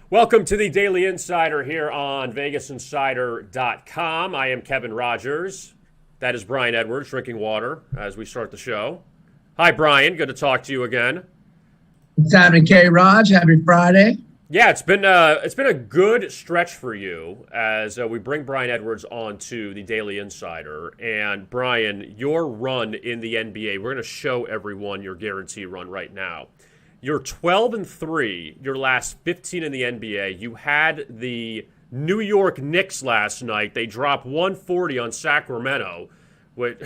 Welcome to the Daily Insider here on VegasInsider.com. I am Kevin Rogers. That is Brian Edwards drinking water as we start the show. Hi, Brian. Good to talk to you again. What's happening, K-Raj? Happy Friday. Yeah, it's been a good stretch for you as we bring Brian Edwards on to the Daily Insider. And Brian, your run in the NBA, we're going to show everyone your guarantee run right now. You're 12-3, your last 15 in the NBA. You had the New York Knicks last night. They dropped 140 on Sacramento. What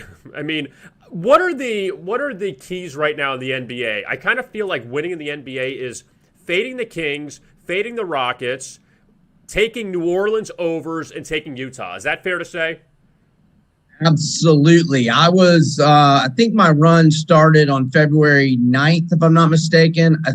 are the keys right now in the NBA? I kind of feel like winning in the NBA is fading the Kings, fading the Rockets, taking New Orleans overs, and taking Utah. Is that fair to say? Absolutely. I think my run started on February 9th, if I'm not mistaken. I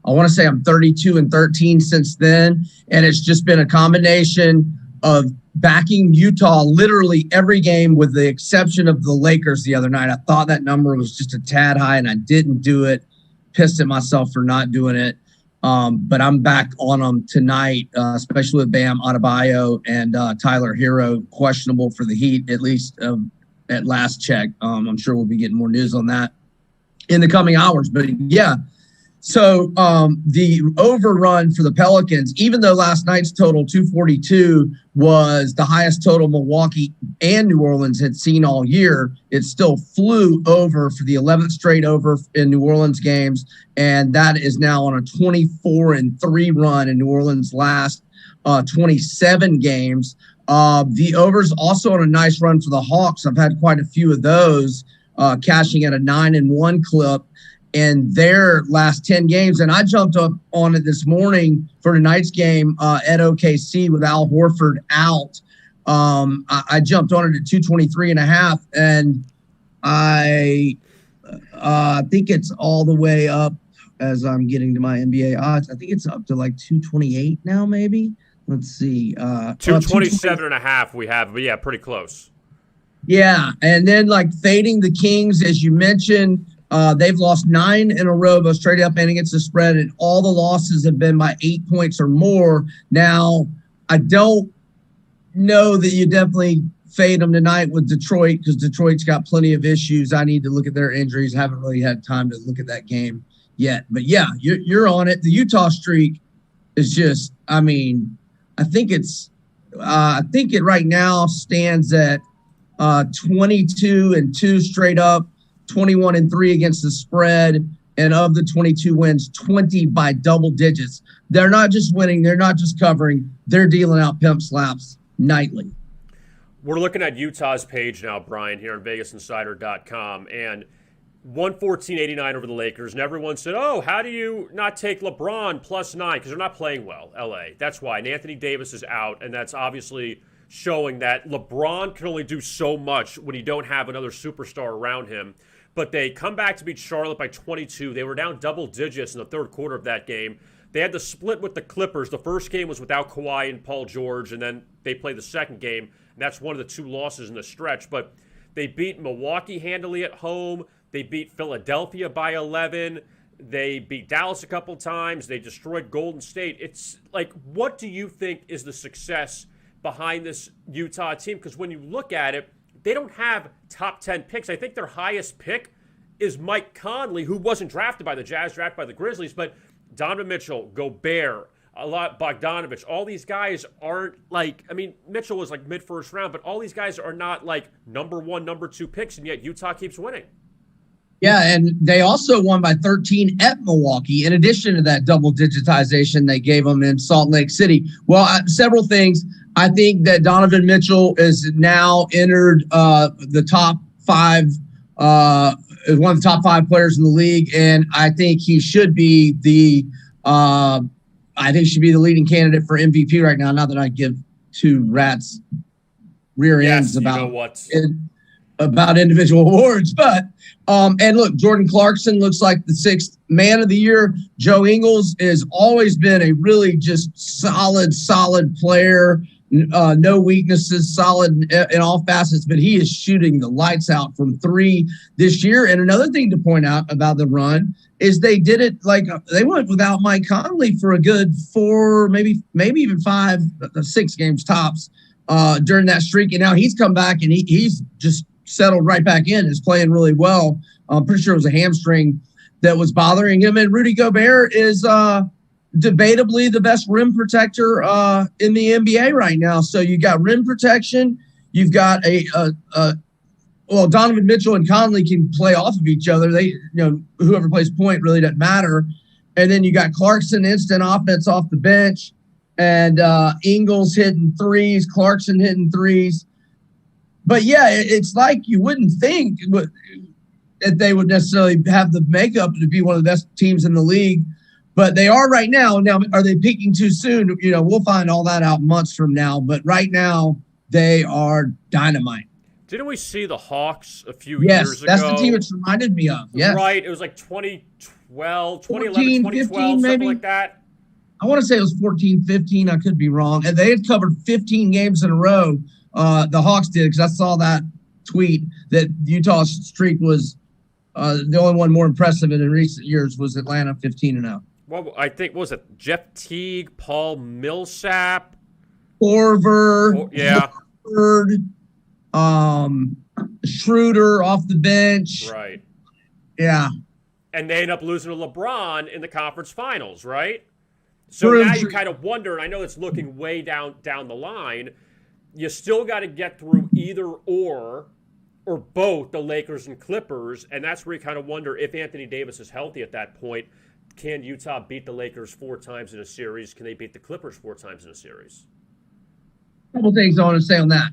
want to say I'm 32-13 since then. And it's just been a combination of backing Utah literally every game with the exception of the Lakers the other night. I thought that number was just a tad high and I didn't do it. Pissed at myself for not doing it. But I'm back on them tonight, especially with Bam Adebayo and Tyler Hero, questionable for the Heat, at least at last check. I'm sure we'll be getting more news on that in the coming hours. But, yeah, so the overrun for the Pelicans, even though last night's total 242 was the highest total Milwaukee and New Orleans had seen all year, it still flew over for the 11th straight over in New Orleans games. And that is now on a 24-3 run in New Orleans' last 27 games. The over's also on a nice run for the Hawks. I've had quite a few of those cashing at a 9-1 clip in their last 10 games. And I jumped up on it this morning for tonight's game at OKC with Al Horford out. I jumped on it at 223.5, and I think it's all the way up as I'm getting to my NBA odds. I think it's up to like 228 now, maybe. Let's see. 227.5 we have, but yeah, pretty close. Yeah, and then like fading the Kings, as you mentioned, they've lost 9 in a row, both straight up and against the spread, and all the losses have been by 8 points or more. Now, I don't know that you definitely fade them tonight with Detroit because Detroit's got plenty of issues. I need to look at their injuries. Haven't really had time to look at that game yet. But, yeah, you're on it. The Utah streak is just, I think it right now stands at 22-2 straight up. 21-3 against the spread, and of the 22 wins, 20 by double digits. They're not just winning, they're not just covering, they're dealing out pimp slaps nightly. We're looking at Utah's page now, Brian, here on VegasInsider.com, and 114.89 over the Lakers, and everyone said, oh, how do you not take LeBron plus 9? Because they're not playing well, LA. That's why. And Anthony Davis is out, and that's obviously showing that LeBron can only do so much when you don't have another superstar around him. But they come back to beat Charlotte by 22. They were down double digits in the third quarter of that game. They had the split with the Clippers. The first game was without Kawhi and Paul George, and then they played the second game, and that's one of the 2 losses in the stretch. But they beat Milwaukee handily at home. They beat Philadelphia by 11. They beat Dallas a couple times. They destroyed Golden State. It's like, what do you think is the success behind this Utah team? Because when you look at it, they don't have top 10 picks. I think their highest pick is Mike Conley, who wasn't drafted by the Jazz, drafted by the Grizzlies. But Donovan Mitchell, Gobert, Bogdanovich, all these guys aren't like, Mitchell was like mid-first round, but all these guys are not like number 1, number 2 picks, and yet Utah keeps winning. Yeah, and they also won by 13 at Milwaukee, in addition to that double digitization they gave them in Salt Lake City. Well, several things. I think that Donovan Mitchell is now entered the top 5, is one of the top 5 players in the league, and I think he should be the leading candidate for MVP right now. Not that I give 2 rats rear ends about individual awards, but and look, Jordan Clarkson looks like the 6th man of the year. Joe Ingles has always been a really just solid player. no weaknesses, solid in all facets, but he is shooting the lights out from three this year. And another thing to point out about the run is they did it like they went without Mike Conley for a good 4, maybe even 5, 6 games tops during that streak. And now he's come back and he's just settled right back in, is playing really well. I'm pretty sure it was a hamstring that was bothering him. And Rudy Gobert is debatably the best rim protector in the NBA right now. So you got rim protection. You've got well, Donovan Mitchell and Conley can play off of each other. They, whoever plays point really doesn't matter. And then you got Clarkson, instant offense off the bench, and Ingles hitting threes, Clarkson hitting threes. But yeah, it's like you wouldn't think that they would necessarily have the makeup to be one of the best teams in the league, but they are right now. Now, are they peaking too soon? We'll find all that out months from now. But right now, they are dynamite. Didn't we see the Hawks a few years ago? Yes, that's the team it's reminded me of. Yes. Right. It was like 2012, 2011, 2012, something like that. I want to say it was 14, 15. I could be wrong. And they had covered 15 games in a row. The Hawks did, because I saw that tweet that Utah's streak was the only one more impressive in recent years was Atlanta 15-0. Well, I think, what was it? Jeff Teague, Paul Millsap, Korver, yeah, Schroeder off the bench. Right. Yeah. And they end up losing to LeBron in the conference finals, right? So now you kind of wonder, and I know it's looking way down the line, you still got to get through either or both the Lakers and Clippers, and that's where you kind of wonder if Anthony Davis is healthy at that point. Can Utah beat the Lakers 4 times in a series? Can they beat the Clippers 4 times in a series? A couple things I want to say on that.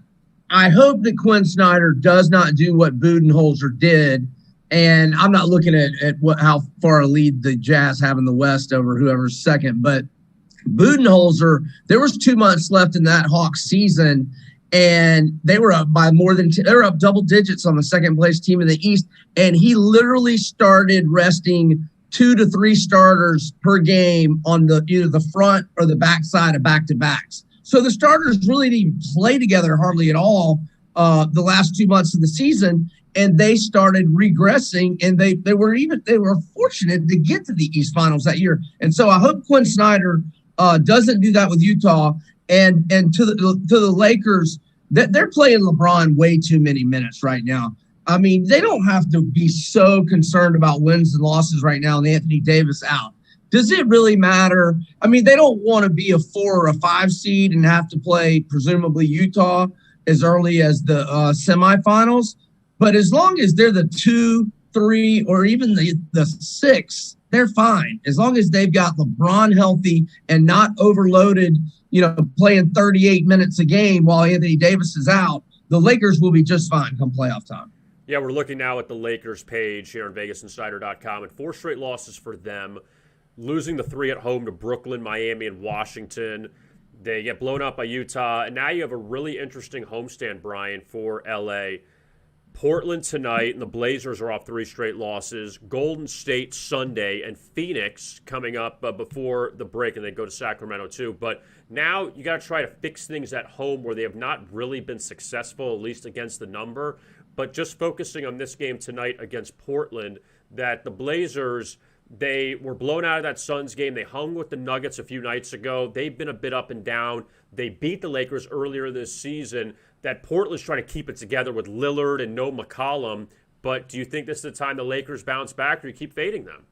I hope that Quinn Snyder does not do what Budenholzer did, and I'm not looking at how far a lead the Jazz have in the West over whoever's second, but Budenholzer, there was 2 months left in that Hawks season, and they were up by they were up double digits on the second place team in the East, and he literally started resting 2 to 3 starters per game on either the front or the back side of back-to-backs. So the starters really didn't play together hardly at all the last 2 months of the season, and they started regressing, and they were fortunate to get to the East Finals that year. And so I hope Quinn Snyder doesn't do that with Utah. And to the Lakers, they're playing LeBron way too many minutes right now. I mean, they don't have to be so concerned about wins and losses right now and Anthony Davis out. Does it really matter? I mean, they don't want to be a 4 or a 5 seed and have to play presumably Utah as early as the semifinals. But as long as they're the 2, 3, or even the 6, they're fine. As long as they've got LeBron healthy and not overloaded, playing 38 minutes a game while Anthony Davis is out, the Lakers will be just fine come playoff time. Yeah, we're looking now at the Lakers page here on VegasInsider.com, and 4 straight losses for them, losing the 3 at home to Brooklyn, Miami, and Washington. They get blown up by Utah, and now you have a really interesting homestand, Brian, for L.A. Portland tonight, and the Blazers are off 3 straight losses. Golden State Sunday, and Phoenix coming up before the break, and they go to Sacramento too. But now you got to try to fix things at home where they have not really been successful, at least against the number. But just focusing on this game tonight against Portland, that the Blazers, they were blown out of that Suns game. They hung with the Nuggets a few nights ago. They've been a bit up and down. They beat the Lakers earlier this season. That Portland's trying to keep it together with Lillard and no McCollum. But do you think this is the time the Lakers bounce back, or you keep fading them?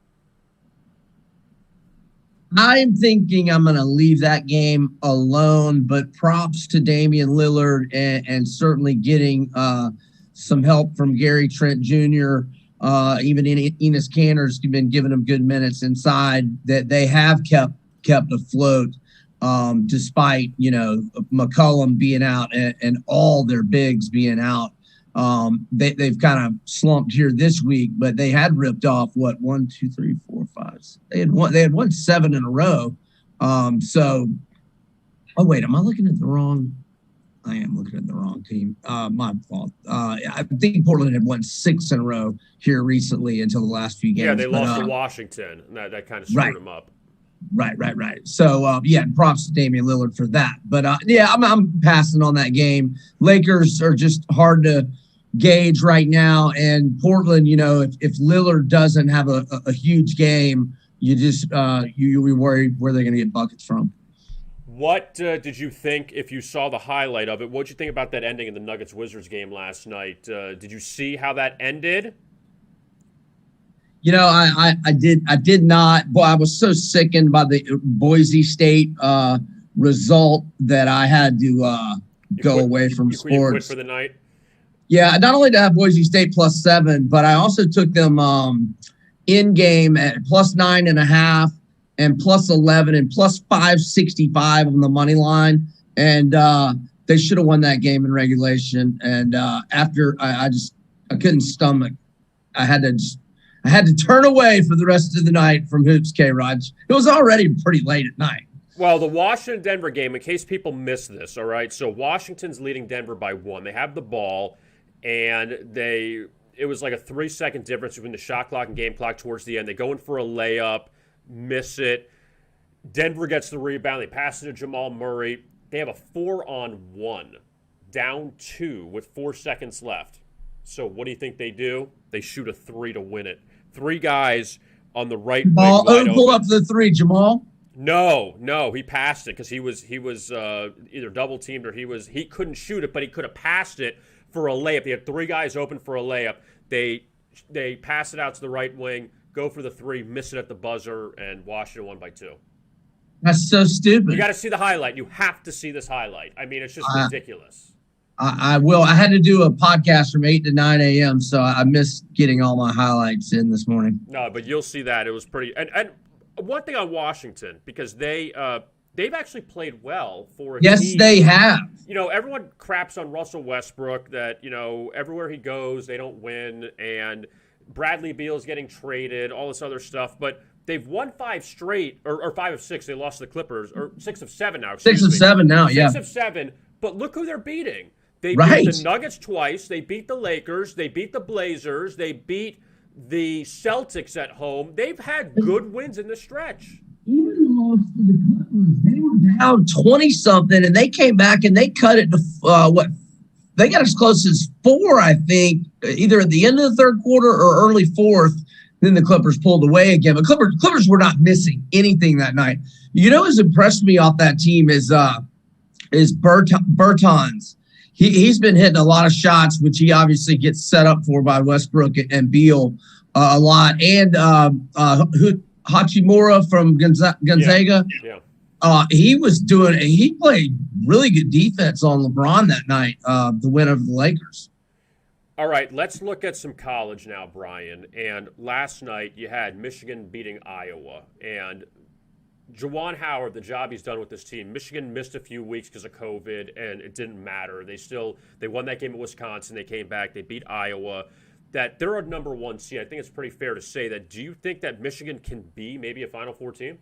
I'm thinking I'm going to leave that game alone, but props to Damian Lillard and certainly getting some help from Gary Trent Jr., even Enes Kanter's been giving them good minutes inside, that they have kept afloat despite, McCollum being out and all their bigs being out. They've kind of slumped here this week, but they had ripped off 1, 2, 3, 4, 5. They had won 7 in a row. Oh wait, am I looking at the wrong? I am looking at the wrong team. My fault. I think Portland had won 6 in a row here recently until the last few games. Yeah, they lost to Washington, and that kind of screwed them up. Right. So, yeah, props to Damian Lillard for that. But, yeah, I'm passing on that game. Lakers are just hard to gauge right now. And Portland, if Lillard doesn't have a huge game, you just you worry where they're going to get buckets from. What did you think if you saw the highlight of it? What did you think about that ending in the Nuggets-Wizards game last night? Did you see how that ended? I did not. Boy, I was so sickened by the Boise State result that I had to go away from sports. You quit for the night? Yeah, not only to have Boise State +7, but I also took them in game at +9.5 and +11 and +565 on the money line, and they should have won that game in regulation. And after I couldn't stomach. I had to turn away for the rest of the night from hoops. K-Rod. It was already pretty late at night. Well, the Washington-Denver game, in case people miss this, all right. So Washington's leading Denver by 1. They have the ball, and it was like a 3-second difference between the shot clock and game clock towards the end. They go in for a layup, miss it. Denver gets the rebound. They pass it to Jamal Murray. They have a 4-on-1, down 2 with 4 seconds left. So what do you think they do? They shoot a 3 to win it. 3 guys on the right Jamal, wing. Pull up the 3, Jamal. No, he passed it because he was either double teamed or he couldn't shoot it, but he could have passed it for a layup. They had 3 guys open for a layup. They pass it out to the right wing, go for the 3, miss it at the buzzer, and Washington won by 2. That's so stupid. You got to see the highlight. You have to see this highlight. I mean, it's just ridiculous. I will. I had to do a podcast from 8 to 9 a.m., so I missed getting all my highlights in this morning. No, but you'll see that. It was pretty – and one thing on Washington, because they've actually played well for a Yes, team. they have. Everyone craps on Russell Westbrook that, everywhere he goes, they don't win, and Bradley Beal's getting traded, all this other stuff. But they've won 5 straight, or 5 of 6. They lost to the Clippers, or 6 of 7 now. 6 of 7 now, yeah. 6 of 7, but look who they're beating. They beat the Nuggets twice. They beat the Lakers. They beat the Blazers. They beat the Celtics at home. They've had good wins in the stretch. Even lost to the Clippers. They were down 20-something, and they came back and they cut it to They got as close as 4, I think, either at the end of the third quarter or early fourth. Then the Clippers pulled away again. But Clippers were not missing anything that night. Who's impressed me off that team is Bertans. He's been hitting a lot of shots, which he obviously gets set up for by Westbrook and Beal a lot. And Hachimura from Gonzaga. Yeah. He played really good defense on LeBron that night, the win over the Lakers. All right, let's look at some college now, Brian. And last night you had Michigan beating Iowa. And Juwan Howard, the job he's done with this team, Michigan missed a few weeks because of COVID, and it didn't matter. They won that game at Wisconsin. They came back. They beat Iowa. That they're a number 1 seed. I think it's pretty fair to say that. Do you think that Michigan can be maybe a Final Four team?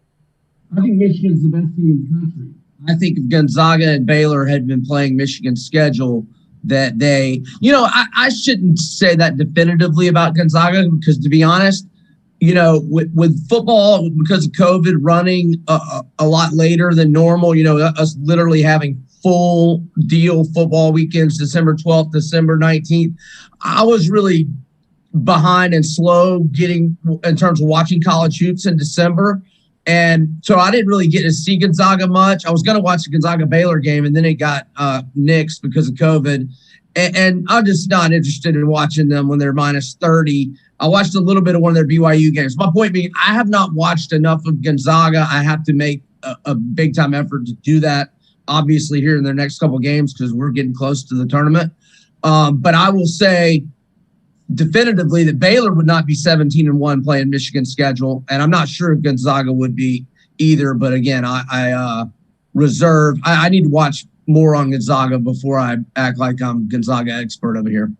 I think Michigan's the best team in the country. I think if Gonzaga and Baylor had been playing Michigan's schedule, that they, I shouldn't say that definitively about Gonzaga because, to be honest, with football, because of COVID running a lot later than normal, us literally having full deal football weekends, December 12th, December 19th, I was really behind and slow getting in terms of watching college hoops in December. And so I didn't really get to see Gonzaga much. I was going to watch the Gonzaga-Baylor game, and then it got nixed because of COVID. And I'm just not interested in watching them when they're minus 30. I watched a little bit of one of their BYU games. My point being, I have not watched enough of Gonzaga. I have to make a big-time effort to do that, obviously, here in their next couple games because we're getting close to the tournament. But I will say definitively that Baylor would not be 17-1 playing Michigan's schedule, and I'm not sure if Gonzaga would be either. But again, I reserve. I need to watch more on Gonzaga before I act like I'm Gonzaga expert over here.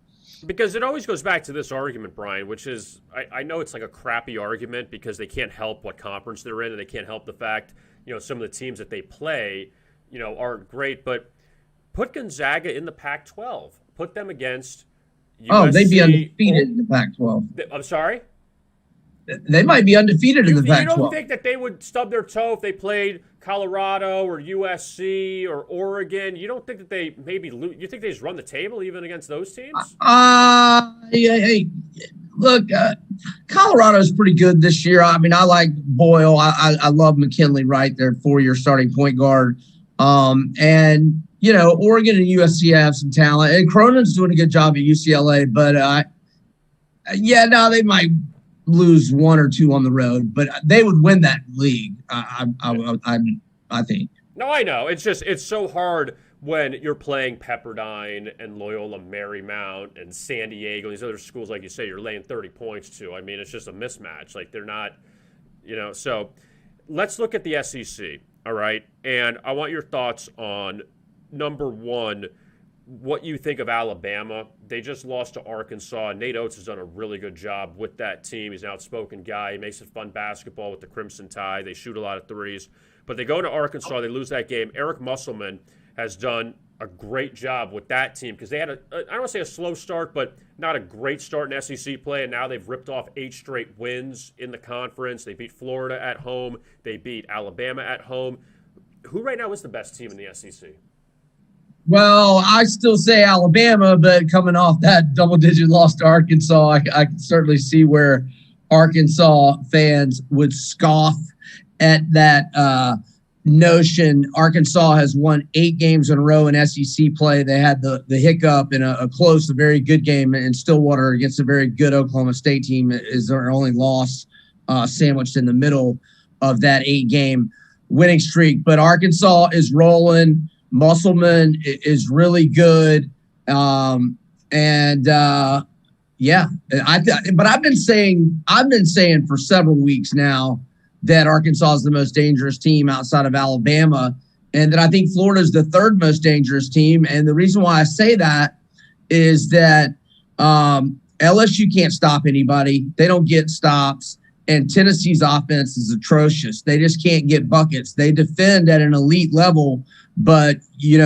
Because it always goes back to this argument, Brian, which is I know it's like a crappy argument because they can't help what conference they're in, and they can't help the fact some of the teams that they play aren't great. But put Gonzaga in the Pac-12. Put them against USC. Oh, they'd be undefeated in the Pac-12. I'm sorry? They might be undefeated in the You don't Pac-12. think that they would stub their toe if they played Colorado or USC or Oregon? You don't think that they maybe lose? You think they just run the table even against those teams? Hey, look, Colorado's pretty good this year. I mean, I like Boyle. I love McKinley, right? Their 4-year starting point guard. And Oregon and USC have some talent, and Cronin's doing a good job at UCLA. But they might lose 1 or 2 on the road, but they would win that league. I think. No, I know. It's so hard when you're playing Pepperdine and Loyola Marymount and San Diego, these other schools, like you say, you're laying 30 points to. I mean, it's just a mismatch. Like, they're not, So let's look at the SEC, all right? And I want your thoughts on, number one, what you think of Alabama. They just lost to Arkansas. Nate Oates has done a really good job with that team. He's an outspoken guy. He makes it fun basketball with the Crimson Tide. They shoot a lot of threes. But they go to Arkansas. They lose that game. Eric Musselman has done a great job with that team because they had I don't want to say a slow start, but not a great start in SEC play, and now they've ripped off 8 straight wins in the conference. They beat Florida at home. They beat Alabama at home. Who right now is the best team in the SEC? Well, I still say Alabama, but coming off that double-digit loss to Arkansas, I can certainly see where Arkansas fans would scoff at that notion. Arkansas has won 8 games in a row in SEC play. They had the hiccup in a very good game in Stillwater against a very good Oklahoma State team is their only loss, sandwiched in the middle of that 8-game winning streak. But Arkansas is rolling. Musselman is really good. But I've been saying for several weeks now that Arkansas is the most dangerous team outside of Alabama, and that I think Florida is the 3rd most dangerous team. And the reason why I say that is that LSU can't stop anybody. They don't get stops. And Tennessee's offense is atrocious. They just can't get buckets. They defend at an elite level, but I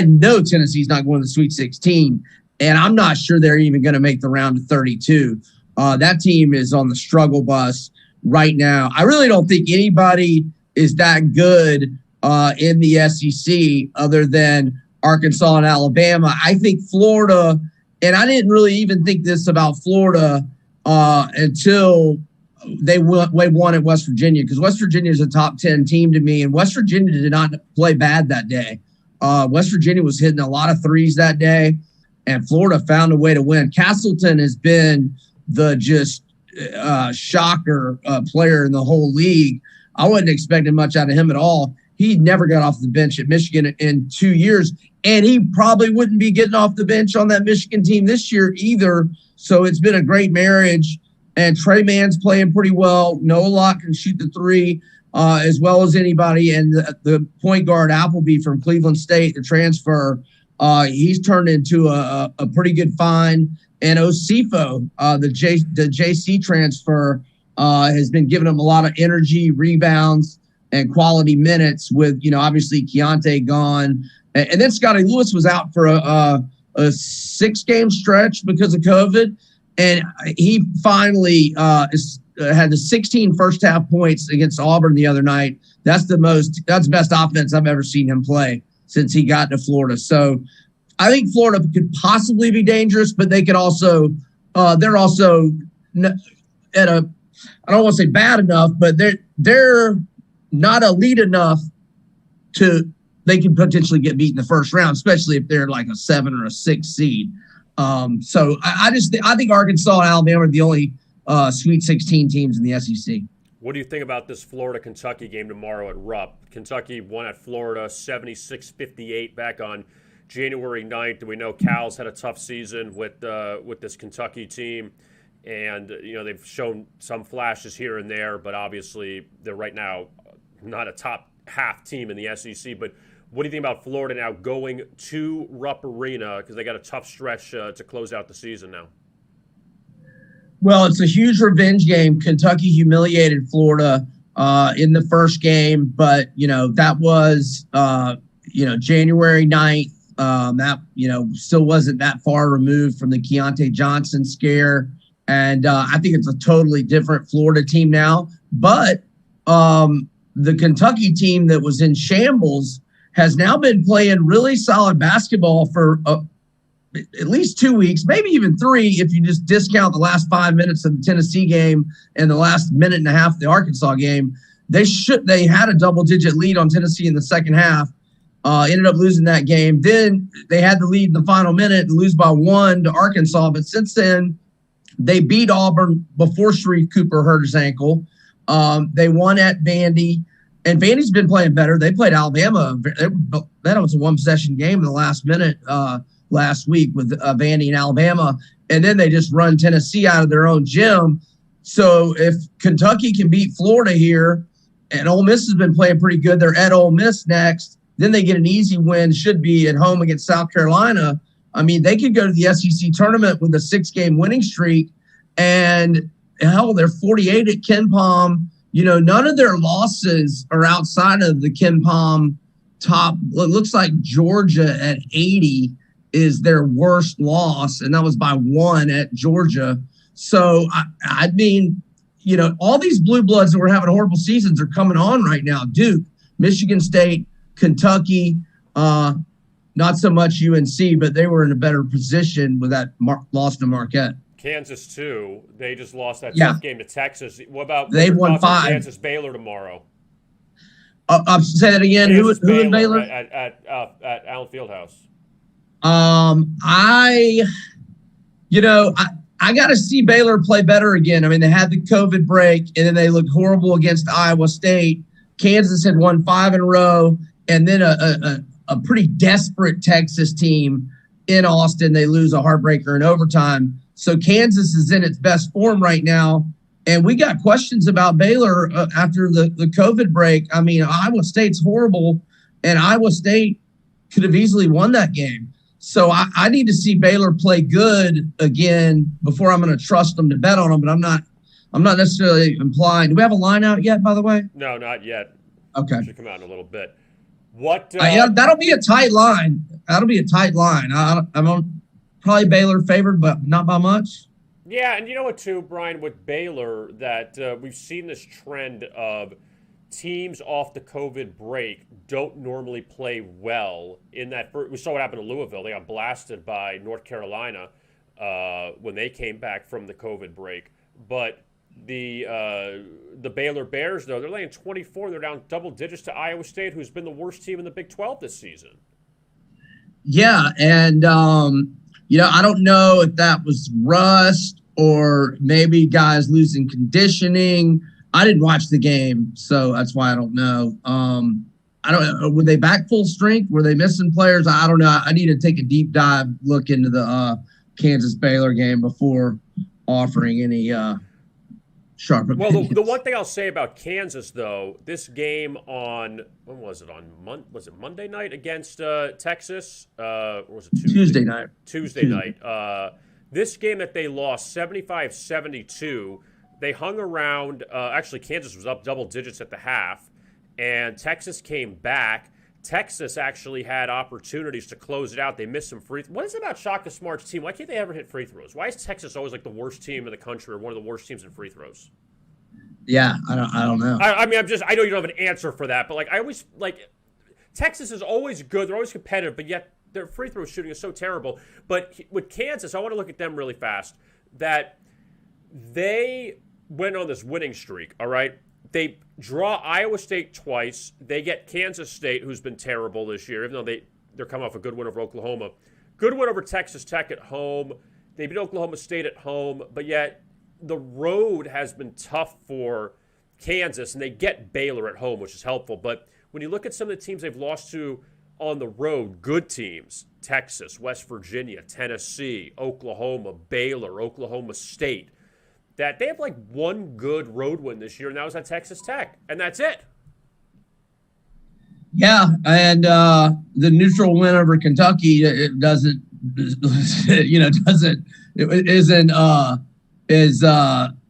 know Tennessee's not going to the Sweet 16, and I'm not sure they're even going to make the round of 32. That team is on the struggle bus right now. I really don't think anybody is that good in the SEC other than Arkansas and Alabama. I think Florida, and I didn't really even think this about Florida until they won at West Virginia, because West Virginia is a top 10 team to me, and West Virginia did not play bad that day. West Virginia was hitting a lot of threes that day, and Florida found a way to win. Castleton has been the shocker player in the whole league. I wasn't expecting much out of him at all. He never got off the bench at Michigan in 2 years, and he probably wouldn't be getting off the bench on that Michigan team this year either. So it's been a great marriage, and Trey Mann's playing pretty well. Noah Locke can shoot the 3 as well as anybody, and the point guard Appleby from Cleveland State, the transfer, he's turned into a pretty good find. And Osifo, the JC transfer, has been giving him a lot of energy, rebounds, and quality minutes with, obviously Keontae gone. And then Scotty Lewis was out for a 6-game stretch because of COVID. And he finally had the 16 first-half points against Auburn the other night. That's the best offense I've ever seen him play since he got to Florida. So I think Florida could possibly be dangerous, but they could also they're also at a, I don't want to say bad enough, but they're not elite enough they can potentially get beat in the first round, especially if they're like a 7 or a 6 seed. So I think Arkansas and Alabama are the only Sweet 16 teams in the SEC. What do you think about this Florida-Kentucky game tomorrow at Rupp? Kentucky won at Florida 76-58 back on January 9th. We know Cal's had a tough season with this Kentucky team, and they've shown some flashes here and there, but obviously they're right now not a top half team in the SEC. But what do you think about Florida now going to Rupp Arena, because they got a tough stretch to close out the season now? Well, it's a huge revenge game. Kentucky humiliated Florida in the first game, but that was January 9th. That still wasn't that far removed from the Keontae Johnson scare. And I think it's a totally different Florida team now. But the Kentucky team that was in shambles has now been playing really solid basketball for at least 2 weeks, maybe even 3, if you just discount the last 5 minutes of the Tennessee game and the last minute and a half of the Arkansas game. They had a double-digit lead on Tennessee in the second half, ended up losing that game. Then they had the lead in the final minute and lose by 1 to Arkansas. But since then, they beat Auburn before Sharif Cooper hurt his ankle. They won at Vandy, and Vandy's been playing better. They played Alabama. That was a one-possession game in the last minute last week with Vandy and Alabama, and then they just run Tennessee out of their own gym. So if Kentucky can beat Florida here, and Ole Miss has been playing pretty good, they're at Ole Miss next, then they get an easy win, should be at home against South Carolina. I mean, they could go to the SEC tournament with a 6-game winning streak, and hell, they're 48 at Ken Pom. None of their losses are outside of the Ken Pom top. It looks like Georgia at 80 is their worst loss, and that was by 1 at Georgia. So, I mean, all these blue bloods that were having horrible seasons are coming on right now. Duke, Michigan State, Kentucky, not so much UNC, but they were in a better position with that loss to Marquette. Kansas, too. They just lost that tough game to Texas. What about they won 5? Kansas, Baylor tomorrow. Say that again. Who is Baylor? At Allen Fieldhouse. I got to see Baylor play better again. I mean, they had the COVID break, and then they looked horrible against Iowa State. Kansas had won 5 in a row, and then a pretty desperate Texas team in Austin. They lose a heartbreaker in overtime. So Kansas is in its best form right now. And we got questions about Baylor after the COVID break. I mean, Iowa State's horrible, and Iowa State could have easily won that game. So I need to see Baylor play good again before I'm going to trust them to bet on them. But I'm not necessarily implying. Do we have a line out yet, by the way? No, not yet. Okay. Should come out in a little bit. What? Yeah, that'll be a tight line. I'm on probably Baylor favored, but not by much. Yeah, and you know what, too, Brian, with Baylor, that we've seen this trend of teams off the COVID break don't normally play well in that. We saw what happened to Louisville. They got blasted by North Carolina when they came back from the COVID break. But the Baylor Bears, though, they're laying 24. They're down double digits to Iowa State, who's been the worst team in the Big 12 this season. Yeah, and I don't know if that was rust or maybe guys losing conditioning. I didn't watch the game, so that's why I don't know. I don't know. Were they back full strength? Were they missing players? I don't know. I need to take a deep dive look into the Kansas Baylor game before offering any sharp opinions. Well, the one thing I'll say about Kansas, though, this game on when was it was it Monday night against Texas? Or was it Tuesday night? Tuesday night. This game that they lost 75-72. They hung around. Actually, Kansas was up double digits at the half, and Texas came back. Texas actually had opportunities to close it out. They missed some free throws. What is it about Shaka Smart's team? Why can't they ever hit free throws? Why is Texas always like the worst team in the country or one of the worst teams in free throws? Yeah, I don't know. I mean, I know you don't have an answer for that, but I always Texas is always good. They're always competitive, but yet their free throw shooting is so terrible. But with Kansas, I want to look at them really fast. That they went on this winning streak, all right? They draw Iowa State twice. They get Kansas State, who's been terrible this year, even though they're coming off a good win over Oklahoma. Good win over Texas Tech at home. They beat Oklahoma State at home, but yet the road has been tough for Kansas, and they get Baylor at home, which is helpful. But when you look at some of the teams they've lost to on the road, good teams, Texas, West Virginia, Tennessee, Oklahoma, Baylor, Oklahoma State, that they have one good road win this year, and that was at Texas Tech, and that's it. Yeah, and the neutral win over Kentucky, it isn't as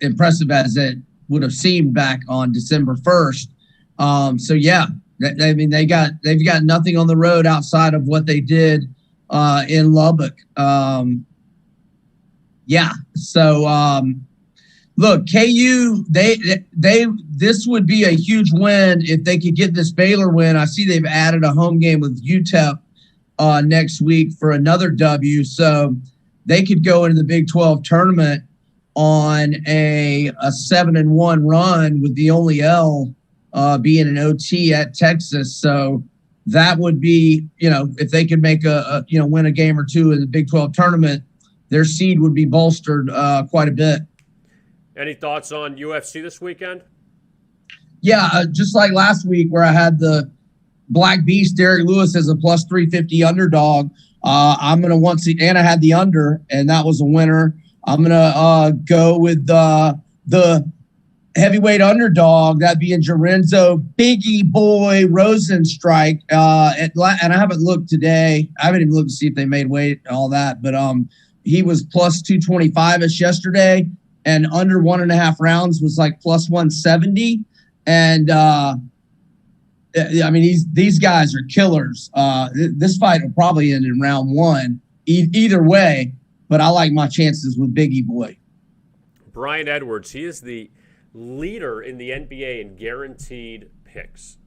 impressive as it would have seemed back on December 1st. So yeah, I mean they've got nothing on the road outside of what they did in Lubbock. Yeah. So look, KU, they this would be a huge win if they could get this Baylor win. I see they've added a home game with UTEP next week for another W. So they could go into the Big 12 tournament on a 7-1 run with the only L being an OT at Texas. So that would be, if they could make win a game or two in the Big 12 tournament, their seed would be bolstered quite a bit. Any thoughts on UFC this weekend? Yeah, just like last week where I had the Black Beast, Derek Lewis, as a plus 350 underdog. I'm going to and I had the under, and that was a winner. I'm going to go with the heavyweight underdog, that being Lorenzo Biggie Boy Rosenstrike. And I haven't looked today. I haven't even looked to see if they made weight and all that, but he was plus 225-ish yesterday, and under 1.5 rounds was like plus 170. And I mean, these guys are killers. This fight will probably end in round one, either way. But I like my chances with Biggie Boy. Brian Edwards, he is the leader in the NBA in guaranteed picks.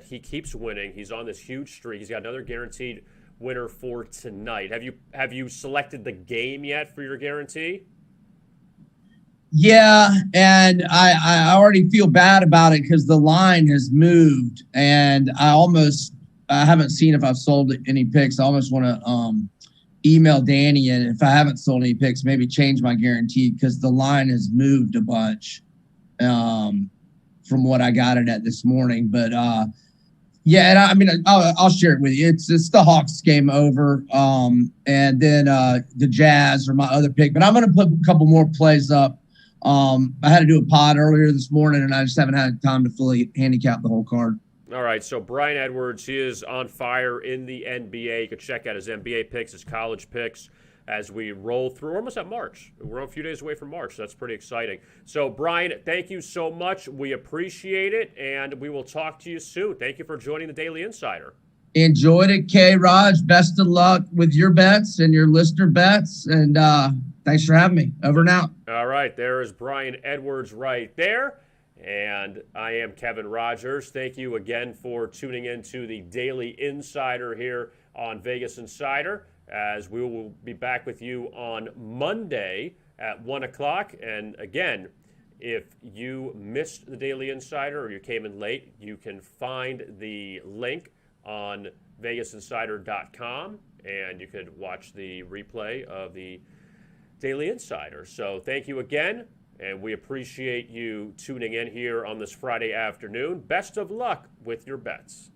He keeps winning. He's on this huge streak. He's got another guaranteed winner for tonight. Have you selected the game yet for your guarantee? Yeah, and I already feel bad about it because the line has moved, and I haven't seen if I've sold any picks. I almost want to email Danny, and if I haven't sold any picks, maybe change my guarantee because the line has moved a bunch from what I got it at this morning. But yeah, and I mean, I'll share it with you. It's the Hawks game over, and then the Jazz are my other pick. But I'm going to put a couple more plays up. I had to do a pod earlier this morning, and I just haven't had time to fully handicap the whole card. All right, so Brian Edwards, he is on fire in the NBA. You can check out his NBA picks, his college picks, as we roll through. We're almost at March. We're a few days away from March, so that's pretty exciting. So, Brian, thank you so much. We appreciate it, and we will talk to you soon. Thank you for joining the Daily Insider. Enjoyed it, K-Raj. Best of luck with your bets and your listener bets, and thanks for having me. Over and out. All right, there is Brian Edwards right there. And I am Kevin Rogers. Thank you again for tuning in to the Daily Insider here on Vegas Insider, as we will be back with you on Monday at 1 o'clock. And again, if you missed the Daily Insider or you came in late, you can find the link on vegasinsider.com, and you could watch the replay of the Daily Insider. So thank you again. And we appreciate you tuning in here on this Friday afternoon. Best of luck with your bets.